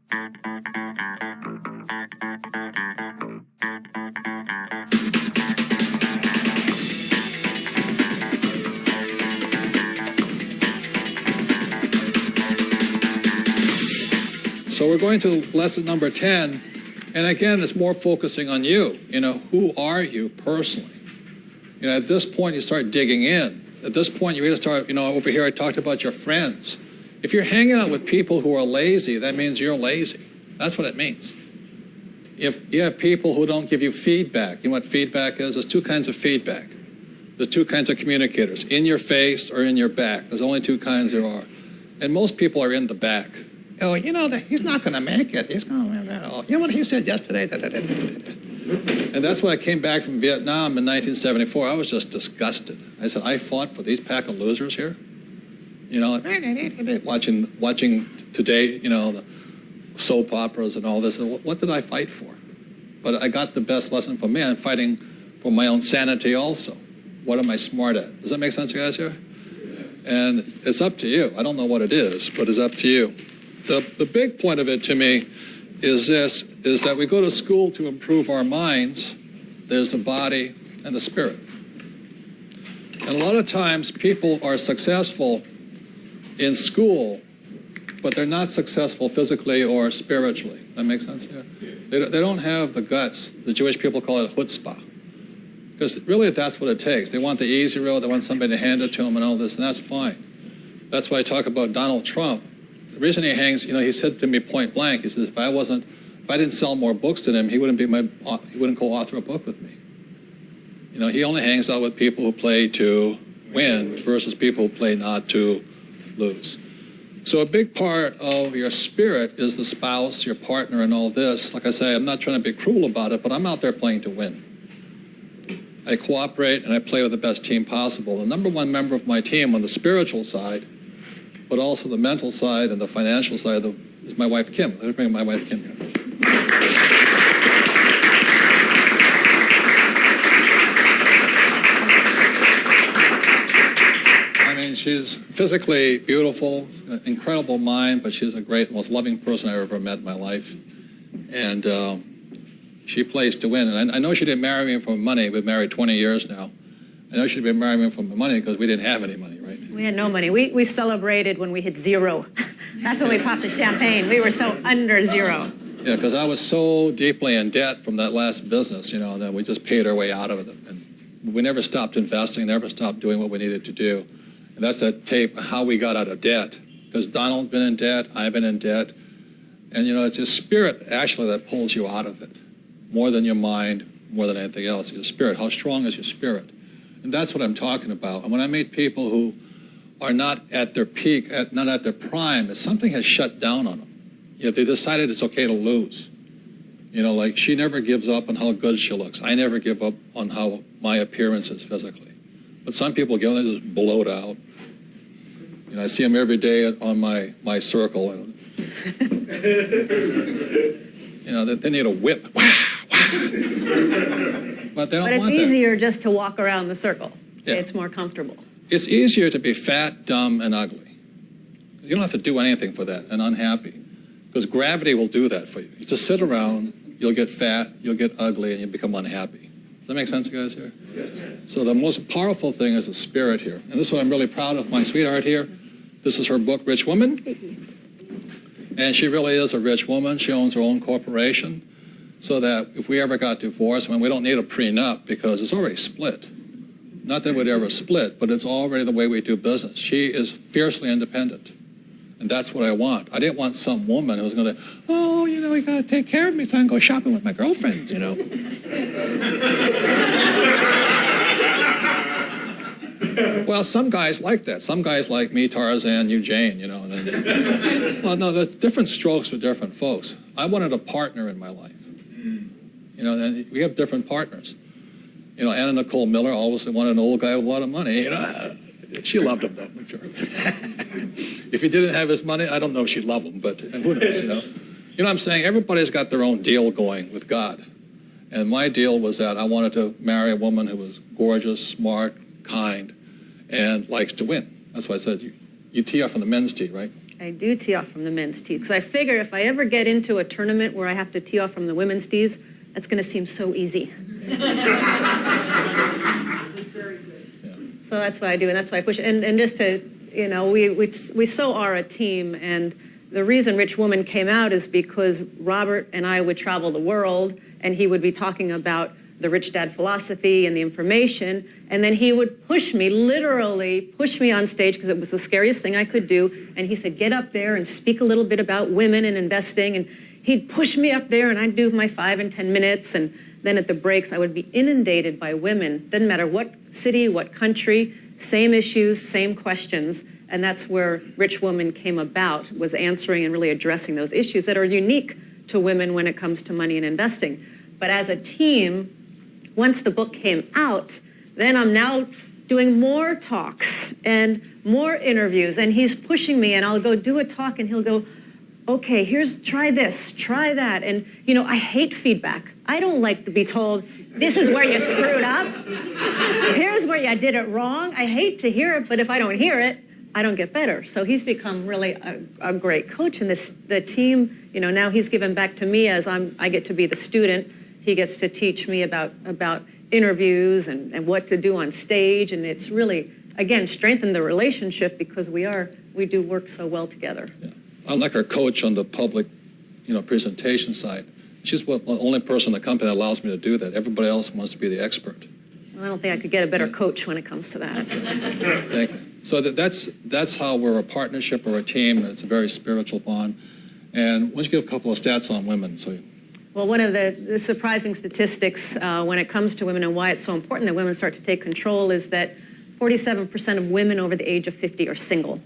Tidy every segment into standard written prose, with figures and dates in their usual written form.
So we're going to lesson number 10, and again, it's more focusing on you. Who are you personally? At this point, you start digging in. At this point, you really start, over here I talked about your friends. If you're hanging out with people who are lazy, that means you're lazy. That's what it means. If you have people who don't give you feedback, you know what feedback is? There's two kinds of feedback. There's two kinds of communicators, in your face or in your back. There's only two kinds there are. And most people are in the back. He's not going to make it. He's going to, you know what he said yesterday? And that's when I came back from Vietnam in 1974. I was just disgusted. I said, I fought for these pack of losers here. Watching today, the soap operas and all this. What did I fight for? But I got the best lesson from me. I'm fighting for my own sanity also. What am I smart at? Does that make sense, you guys here? And it's up to you. I don't know what it is, but it's up to you. The big point of it to me is that we go to school to improve our minds. There's the body and the spirit. And a lot of times people are successful in school, but they're not successful physically or spiritually. That makes sense? Yeah? They don't have the guts. The Jewish people call it chutzpah. Because really that's what it takes. They want the easy road. They want somebody to hand it to them and all this, and that's fine. That's why I talk about Donald Trump. The reason he hangs, he said to me point blank, he says, if I didn't sell more books than him, he wouldn't co-author a book with me. He only hangs out with people who play to win versus people who play not to lose. So a big part of your spirit is the spouse, your partner, and all this. Like I say, I'm not trying to be cruel about it, but I'm out there playing to win. I cooperate and I play with the best team possible. The number one member of my team on the spiritual side, but also the mental side and the financial side is my wife, Kim. Let me bring my wife, Kim, here. She's physically beautiful, incredible mind, but she's a great, most loving person I've ever met in my life. And she plays to win. And I know she didn't marry me for money. We've been married 20 years now. I know she didn't marry me for money because we didn't have any money, right? We had no money. We celebrated when we hit zero. That's when we popped the champagne. We were so under zero. Yeah, because I was so deeply in debt from that last business, and then we just paid our way out of it. And we never stopped investing, never stopped doing what we needed to do. And that's that tape, how we got out of debt. Because Donald's been in debt, I've been in debt. And, it's your spirit, actually, that pulls you out of it. More than your mind, more than anything else. Your spirit. How strong is your spirit? And that's what I'm talking about. And when I meet people who are not at their peak, not at their prime, something has shut down on them. They decided it's okay to lose. Like she never gives up on how good she looks. I never give up on how my appearance is physically. But some people get on there just blowed out. I see them every day on my circle. They need a whip. But they don't want that. But it's easier just to walk around the circle. Yeah. It's more comfortable. It's easier to be fat, dumb, and ugly. You don't have to do anything for that, and unhappy. Because gravity will do that for you. You just sit around, you'll get fat, you'll get ugly, and you become unhappy. Does that make sense, you guys here? Yes. So the most powerful thing is the spirit here. And this is what I'm really proud of my sweetheart here. This is her book, Rich Woman. And she really is a rich woman. She owns her own corporation. So that if we ever got divorced, we don't need a prenup because it's already split. Not that we'd ever split, but it's already the way we do business. She is fiercely independent. And that's what I want. I didn't want some woman who's going to, you got to take care of me so I can go shopping with my girlfriends, Well, some guys like that. Some guys like me, Tarzan, you, Jane, And then, well, no, there's different strokes for different folks. I wanted a partner in my life. And we have different partners. Anna Nicole Miller always wanted an old guy with a lot of money. She loved him, though, I'm sure. If he didn't have his money, I don't know if she'd love him, but who knows, what I'm saying? Everybody's got their own deal going with God. And my deal was that I wanted to marry a woman who was gorgeous, smart, kind, and likes to win. That's why I said you tee off on the men's tee, right? I do tee off from the men's tee, because I figure if I ever get into a tournament where I have to tee off from the women's tees, that's going to seem so easy. So that's what I do, and that's why I push it. And just to, we so are a team, and the reason Rich Woman came out is because Robert and I would travel the world, and he would be talking about the Rich Dad philosophy and the information, and then he would push me, literally push me on stage, because it was the scariest thing I could do, and he said, get up there and speak a little bit about women and investing, and he'd push me up there, and I'd do my 5 and 10 minutes, and then at the breaks, I would be inundated by women. Doesn't matter what city, what country, same issues, same questions, and that's where Rich Woman came about, was answering and really addressing those issues that are unique to women when it comes to money and investing. But as a team, once the book came out, then I'm now doing more talks and more interviews, and he's pushing me, and I'll go do a talk, and he'll go, okay, try this, try that. And, I hate feedback. I don't like to be told, this is where you screwed up. Here's where you did it wrong. I hate to hear it, but if I don't hear it, I don't get better. So he's become really a great coach, and the team, now he's given back to me as I get to be the student. He gets to teach me about interviews and what to do on stage, and it's really, again, strengthened the relationship because we do work so well together. Yeah. I'm like our coach on the public, presentation side. She's the only person in the company that allows me to do that. Everybody else wants to be the expert. Well, I don't think I could get a better coach when it comes to that. Thank you. So that's how we're a partnership or a team. It's a very spiritual bond. And why don't you give a couple of stats on women? Well, one of the surprising statistics when it comes to women and why it's so important that women start to take control is that 47% of women over the age of 50 are single,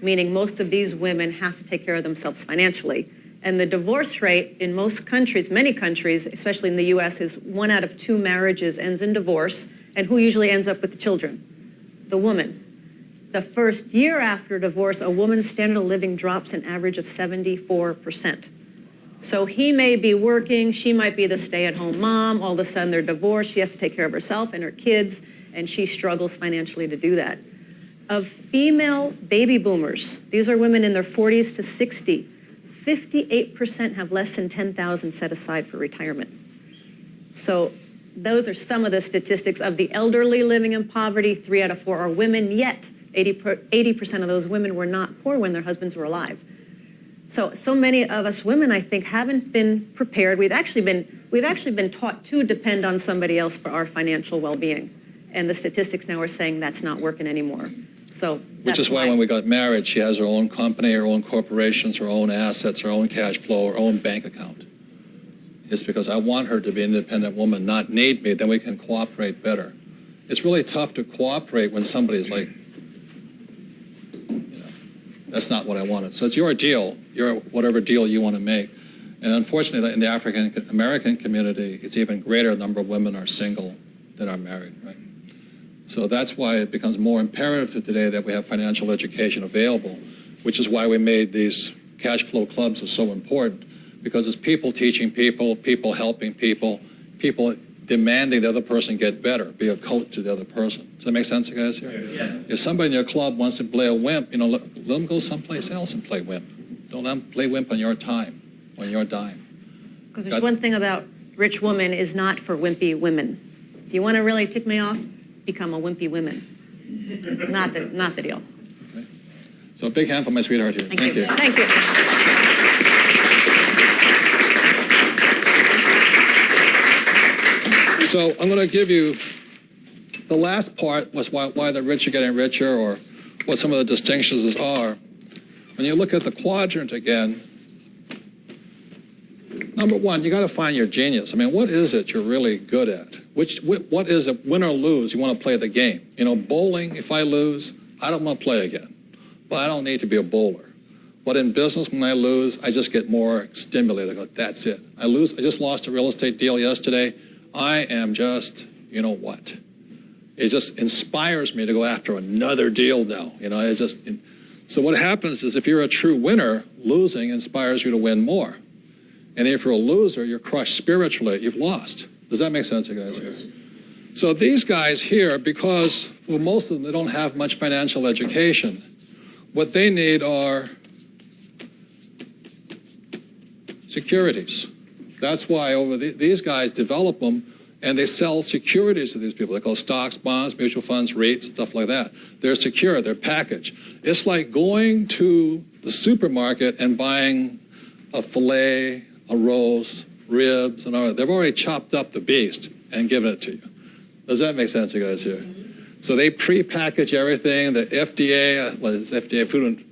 meaning most of these women have to take care of themselves financially. And the divorce rate in most countries, many countries, especially in the U.S., is 1 out of 2 marriages ends in divorce. And who usually ends up with the children? The woman. The first year after divorce, a woman's standard of living drops an average of 74%. So he may be working, she might be the stay-at-home mom, all of a sudden they're divorced, she has to take care of herself and her kids, and she struggles financially to do that. Of female baby boomers, these are women in their 40s to 60, 58% have less than $10,000 set aside for retirement. So those are some of the statistics of the elderly living in poverty. 3 out of 4 are women, yet 80% of those women were not poor when their husbands were alive. So many of us women, I think, haven't been prepared. We've actually been taught to depend on somebody else for our financial well-being. And the statistics now are saying that's not working anymore. Which is why when we got married, she has her own company, her own corporations, her own assets, her own cash flow, her own bank account. It's because I want her to be an independent woman, not need me, then we can cooperate better. It's really tough to cooperate when somebody's like, that's not what I wanted. So it's your deal, whatever deal you want to make. And unfortunately, in the African American community, it's even greater number of women are single than are married, right? So that's why it becomes more imperative today that we have financial education available, which is why we made these cash flow clubs are so important, because it's people teaching people, people helping people, people demanding the other person get better, be a coach to the other person. Does that make sense, you guys here? Yes. If somebody in your club wants to play a wimp, let them go someplace else and play wimp. Don't let them play wimp on your time, on your dime. Because there's one thing about Rich Woman is not for wimpy women. If you want to really tick me off, become a wimpy woman. Not the deal. Okay. So a big hand for my sweetheart here. Thank you. Thank you. So I'm going to give you, the last part was why the rich are getting richer, or what some of the distinctions are. When you look at the quadrant again, number one, you got to find your genius. I mean, what is it you're really good at? What is it, win or lose, you want to play the game? Bowling, if I lose, I don't want to play again. But I don't need to be a bowler. But in business, when I lose, I just get more stimulated. I go, that's it. I just lost a real estate deal yesterday. I am just, what? It just inspires me to go after another deal now. So what happens is if you're a true winner, losing inspires you to win more. And if you're a loser, you're crushed spiritually. You've lost. Does that make sense, you guys? Yes. So these guys here, because for most of them, they don't have much financial education, what they need are securities. That's why these guys develop them, and they sell securities to these people. They call stocks, bonds, mutual funds, REITs, stuff like that. They're secure, they're packaged. It's like going to the supermarket and buying a filet, a roast, ribs, and all that. They've already chopped up the beast and given it to you. Does that make sense, you guys here? So they pre-package everything. The FDA, what is FDA food?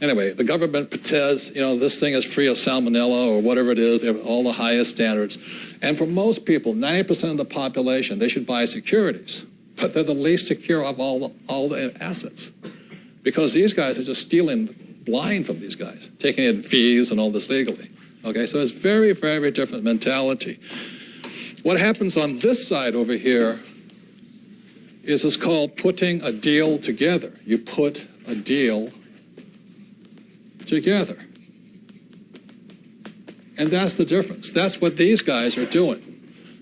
Anyway, the government says, this thing is free of salmonella or whatever it is. They have all the highest standards. And for most people, 90% of the population, they should buy securities. But they're the least secure of all the assets. Because these guys are just stealing blind from these guys, taking in fees and all this legally. Okay, so it's very, very different mentality. What happens on this side over here is it's called putting a deal together. You put a deal together. And that's the difference. That's what these guys are doing.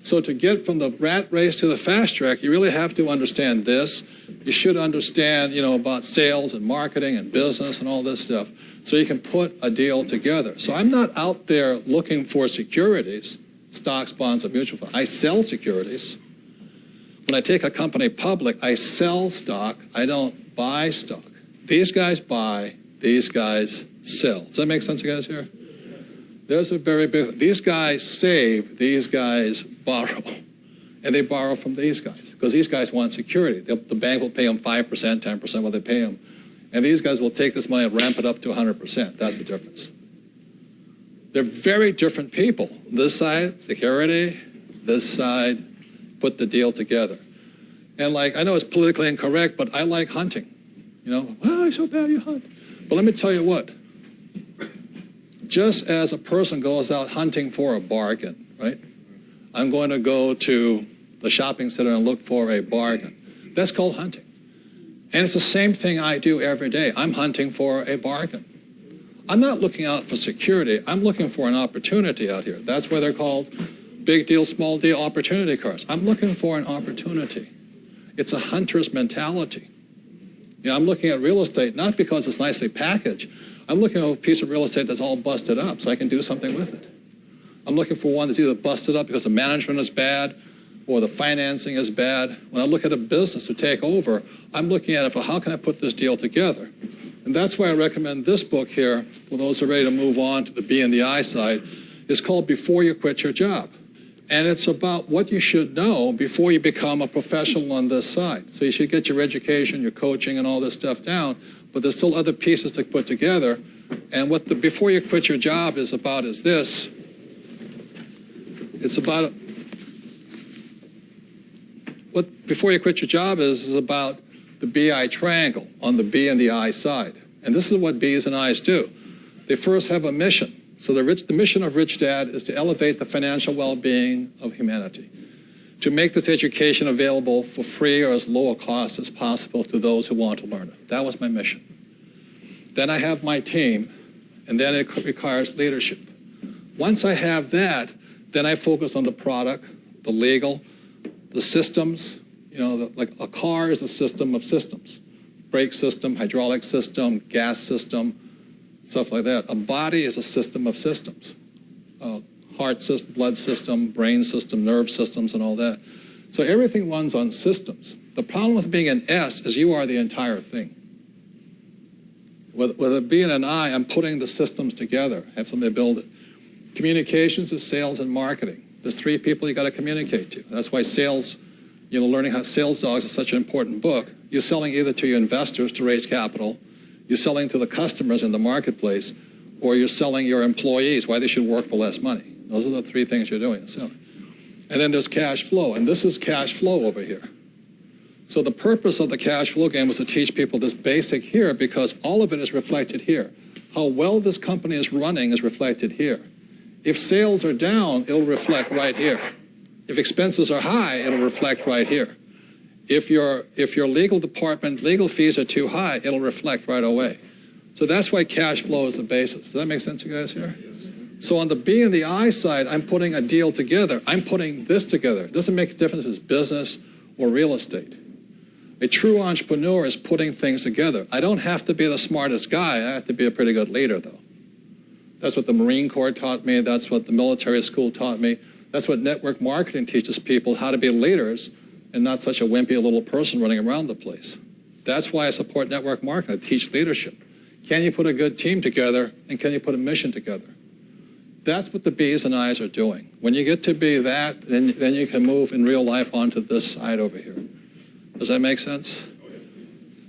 So to get from the rat race to the fast track, you really have to understand this. You should understand, about sales and marketing and business and all this stuff, so you can put a deal together. So I'm not out there looking for securities, stocks, bonds, and mutual funds. I sell securities. When I take a company public, I sell stock. I don't buy stock. These guys buy, these guys sell. Does that make sense, you guys here? There's a very big, these guys save, these guys borrow. And they borrow from these guys because these guys want security. The bank will pay them 5%, 10% what they pay them. And these guys will take this money and ramp it up to 100%. That's the difference. They're very different people. This side, security. This side, put the deal together. And I know it's politically incorrect, but I like hunting. Oh, it's so bad you hunt. But let me tell you what. Just as a person goes out hunting for a bargain, right? I'm going to go to the shopping center and look for a bargain. That's called hunting. And it's the same thing I do every day. I'm hunting for a bargain. I'm not looking out for security. I'm looking for an opportunity out here. That's why they're called big deal, small deal opportunity cards. I'm looking for an opportunity. It's a hunter's mentality. I'm looking at real estate not because it's nicely packaged. I'm looking at a piece of real estate that's all busted up so I can do something with it. I'm looking for one that's either busted up because the management is bad or the financing is bad. When I look at a business to take over, I'm looking at it for how can I put this deal together? And that's why I recommend this book here for those who are ready to move on to the B and the I side. It's called Before You Quit Your Job. And it's about what you should know before you become a professional on this side. So you should get your education, your coaching, and all this stuff down, but there's still other pieces to put together. And what the Before You Quit Your Job is about is this. It's about what Before You Quit Your Job is about the BI triangle on the B and the I side. And this is what B's and I's do. They first have a mission. So the mission of Rich Dad is to elevate the financial well-being of humanity, to make this education available for free or as low a cost as possible to those who want to learn it. That was my mission. Then I have my team, and then it requires leadership. Once I have that, then I focus on the product, the legal, the systems. Like a car is a system of systems. Brake system, hydraulic system, gas system, stuff like that. A body is a system of systems. Heart system, blood system, brain system, nerve systems, and all that. So everything runs on systems. The problem with being an S is you are the entire thing. With it being an I, I'm putting the systems together, have somebody build it. Communications is sales and marketing. There's three people you got to communicate to. That's why sales, learning how sales dogs is such an important book. You're selling either to your investors to raise capital, you're selling to the customers in the marketplace, or you're selling your employees why they should work for less money. Those are the three things you're doing. And then there's cash flow, and this is cash flow over here. So the purpose of the cash flow game was to teach people this basic here because all of it is reflected here. How well this company is running is reflected here. If sales are down, it'll reflect right here. If expenses are high, it'll reflect right here. If your legal department, legal fees are too high, it'll reflect right away. So that's why cash flow is the basis. Does that make sense, you guys here? Yes. So on the B and the I side, I'm putting a deal together. I'm putting this together. It doesn't make a difference if it's business or real estate. A true entrepreneur is putting things together. I don't have to be the smartest guy. I have to be a pretty good leader, though. That's what the Marine Corps taught me. That's what the military school taught me. That's what network marketing teaches people, how to be leaders and not such a wimpy little person running around the place. That's why I support network marketing. I teach leadership. Can you put a good team together, and can you put a mission together? That's what the B's and I's are doing. When you get to be that, then you can move in real life onto this side over here. Does that make sense?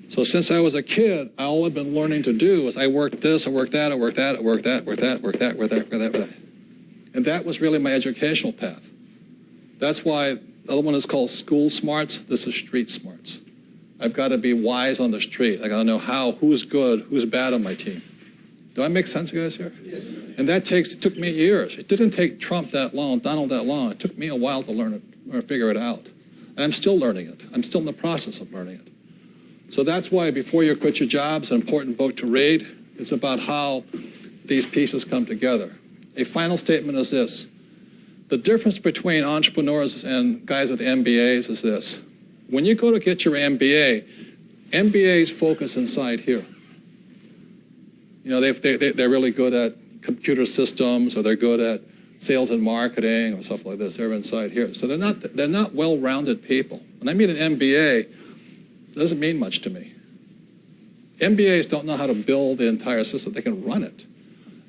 So since I was a kid, all I've been learning to do is I worked this, I worked that, I worked that, I worked that, worked that, worked that, worked that, worked that. And that was really my educational path. That's why the other one is called school smarts. This is street smarts. I've got to be wise on the street. I got to know who's good, who's bad on my team. Do I make sense, guys, here? Yes. And that took me years. It didn't take Trump that long, Donald that long. It took me a while to learn it or figure it out. And I'm still learning it. I'm still in the process of learning it. So that's why before you quit your job, it's an important book to read. It's about how these pieces come together. A final statement is this. The difference between entrepreneurs and guys with MBAs is this. When you go to get your MBA, MBAs focus inside here. You know, they're really good at computer systems, or they're good at sales and marketing or stuff like this. They're inside here. So they're not well-rounded people. When I meet an MBA, it doesn't mean much to me. MBAs don't know how to build the entire system. They can run it.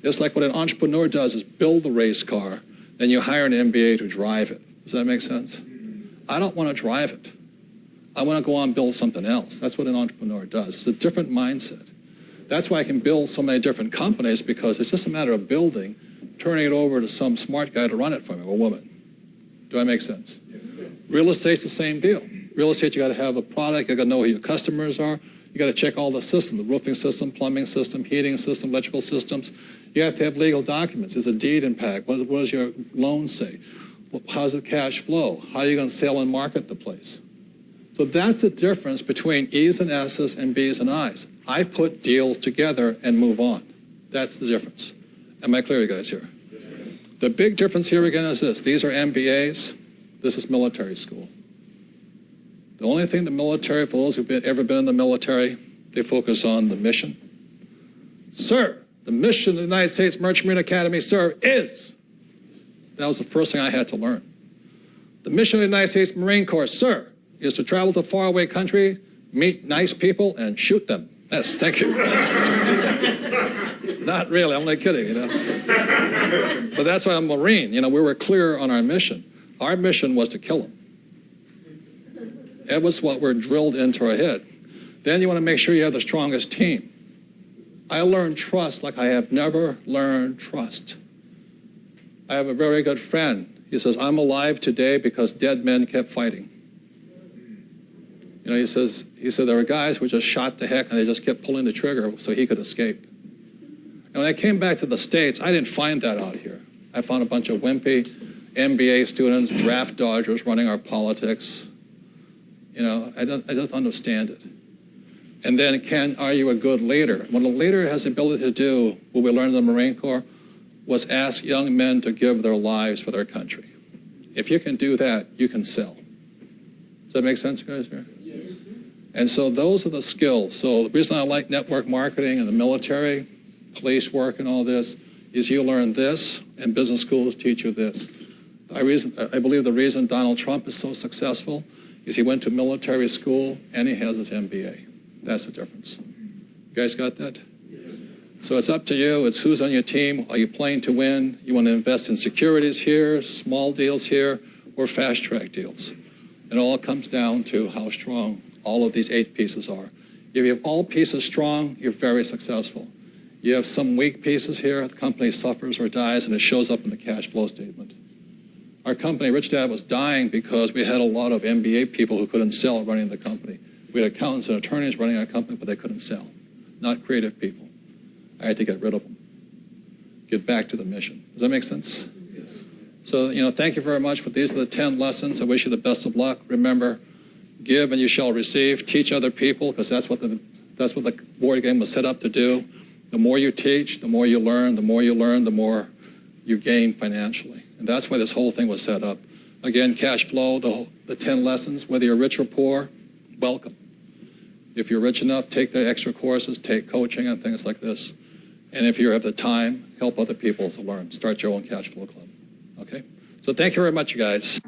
It's like what an entrepreneur does is build the race car, then you hire an MBA to drive it. Does that make sense? I don't want to drive it. I want to go on and build something else. That's what an entrepreneur does. It's a different mindset. That's why I can build so many different companies, because it's just a matter of building, turning it over to some smart guy to run it for me, or woman. Do I make sense? Yes. Real estate's the same deal. Real estate, you got to have a product. You got to know who your customers are. You got to check all the systems, the roofing system, plumbing system, heating system, electrical systems. You have to have legal documents. Is a deed impact? What does your loan say? How's the cash flow? How are you going to sell and market the place? So that's the difference between E's and S's and B's and I's. I put deals together and move on. That's the difference. Am I clear, you guys, here? Yes. The big difference here again is this. These are MBAs. This is military school. The only thing the military, for those who've ever been in the military, they focus on the mission. Sir, the mission of the United States Merchant Marine Academy, sir, is. That was the first thing I had to learn. The mission of the United States Marine Corps, sir, is to travel to a faraway country, meet nice people, and shoot them. Yes, thank you. Not really, I'm only kidding, you know. But that's why I'm a Marine. You know, we were clear on our mission. Our mission was to kill them. That was what we're drilled into our head. Then you want to make sure you have the strongest team. I learned trust like I have never learned trust. I have a very good friend. He says, I'm alive today because dead men kept fighting. You know, he said there were guys who just shot the heck and they just kept pulling the trigger so he could escape. And when I came back to the States, I didn't find that out here. I found a bunch of wimpy MBA students, draft dodgers running our politics. You know, I just understand it. And then, are you a good leader? What a leader has the ability to do, what we learned in the Marine Corps, was ask young men to give their lives for their country. If you can do that, you can sell. Does that make sense, guys? Here? Yes. And so those are the skills. So the reason I like network marketing and the military, police work and all this, is you learn this, and business schools teach you this. I believe the reason Donald Trump is so successful is he went to military school and he has his MBA. That's the difference. You guys got that? Yes. So it's up to you. It's who's on your team. Are you playing to win? You want to invest in securities here, small deals here, or fast track deals? It all comes down to how strong all of these 8 pieces are. If you have all pieces strong, you're very successful. You have some weak pieces here, the company suffers or dies, and it shows up in the cash flow statement. Our company, Rich Dad, was dying because we had a lot of MBA people who couldn't sell running the company. We had accountants and attorneys running our company, but they couldn't sell. Not creative people. I had to get rid of them. Get back to the mission. Does that make sense? Yes. So, you know, thank you very much. These are the 10 lessons. I wish you the best of luck. Remember, give and you shall receive. Teach other people, because that's what the board game was set up to do. The more you teach, the more you learn. The more you learn, the more you gain financially. And that's why this whole thing was set up. Again, cash flow, the 10 lessons, whether you're rich or poor, welcome. If you're rich enough, take the extra courses, take coaching and things like this. And if you have the time, help other people to learn. Start your own cash flow club. Okay? So thank you very much, you guys.